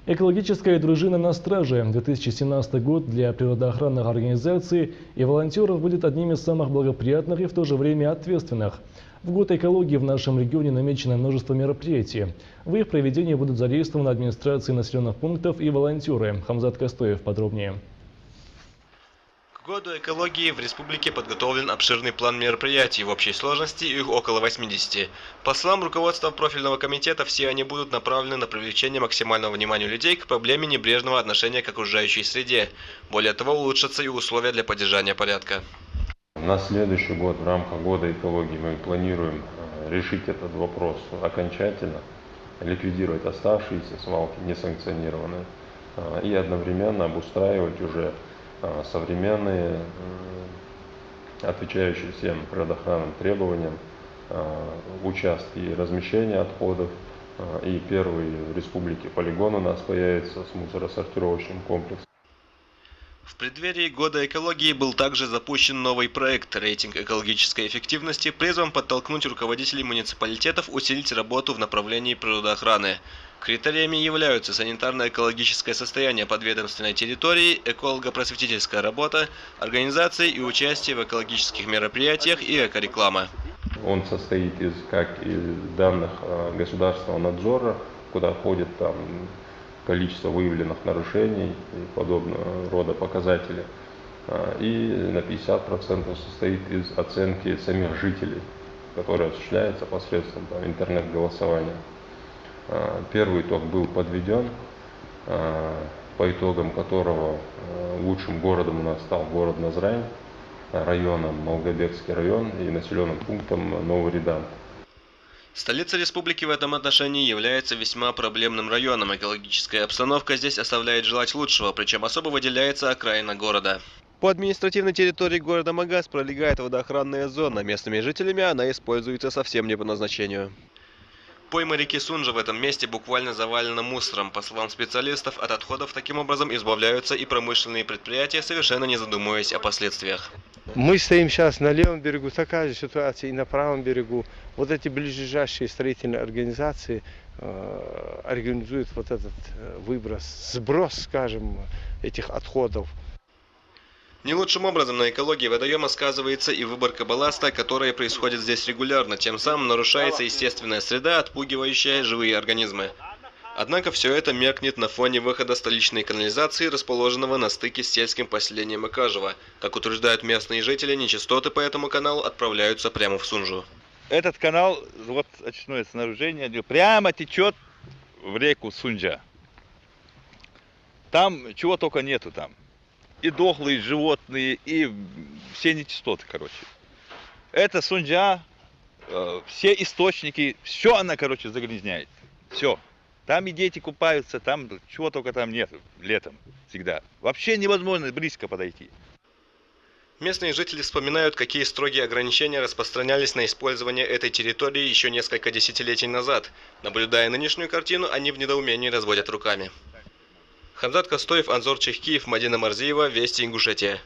Экологическая дружина на страже. 2017 год для природоохранных организаций и волонтеров будет одним из самых благоприятных и в то же время ответственных. В год экологии в нашем регионе намечено множество мероприятий. В их проведении будут задействованы администрации населенных пунктов и волонтеры. Хамзат Костоев подробнее. К году экологии в республике подготовлен обширный план мероприятий, в общей сложности их около 80. По словам руководства профильного комитета, все они будут направлены на привлечение максимального внимания людей к проблеме небрежного отношения к окружающей среде. Более того, улучшатся и условия для поддержания порядка. На следующий год в рамках года экологии мы планируем решить этот вопрос окончательно, ликвидировать оставшиеся свалки несанкционированные и одновременно обустраивать уже современные, отвечающие всем природоохранным требованиям, участки размещения отходов. И первый в республике полигон у нас появится с мусоросортировочным комплексом. В преддверии года экологии был также запущен новый проект «Рейтинг экологической эффективности», призван подтолкнуть руководителей муниципалитетов усилить работу в направлении природоохраны. Критериями являются санитарно-экологическое состояние подведомственной территории, эколого-просветительская работа, организация и участие в экологических мероприятиях и экореклама. Он состоит из данных государственного надзора, куда входит количество выявленных нарушений и подобного рода показатели. И на 50% состоит из оценки самих жителей, которая осуществляется посредством интернет-голосования. Первый итог был подведен, по итогам которого лучшим городом у нас стал город Назрань, районом Малгобекский район и населенным пунктом Новый Редан. Столица республики в этом отношении является весьма проблемным районом. Экологическая обстановка здесь оставляет желать лучшего, причем особо выделяется окраина города. По административной территории города Магаз пролегает водоохранная зона. Местными жителями она используется совсем не по назначению. Пойма реки Сунжа в этом месте буквально завалена мусором. По словам специалистов, от отходов таким образом избавляются и промышленные предприятия, совершенно не задумываясь о последствиях. Мы стоим сейчас на левом берегу, такая же ситуация и на правом берегу. Вот эти ближайшие строительные организации организуют вот этот выброс, сброс, скажем, этих отходов. Не лучшим образом на экологии водоема сказывается и выборка балласта, которая происходит здесь регулярно, тем самым нарушается естественная среда, отпугивающая живые организмы. Однако все это меркнет на фоне выхода столичной канализации, расположенного на стыке с сельским поселением Икажево. Как утверждают местные жители, нечистоты по этому каналу отправляются прямо в Сунжу. Этот канал, вот очное снаружение, прямо течет в реку Сунжа. Там чего только нету там. И дохлые животные, и все нечистоты, короче. Это Сунжа, все источники, все она, короче, загрязняет. Все. Там и дети купаются, там чего только там нет летом всегда. Вообще невозможно близко подойти. Местные жители вспоминают, какие строгие ограничения распространялись на использование этой территории еще несколько десятилетий назад. Наблюдая нынешнюю картину, они в недоумении разводят руками. Хамзат Костоев, Анзор Чехкиев, Мадина Марзиева, Вести Ингушетия.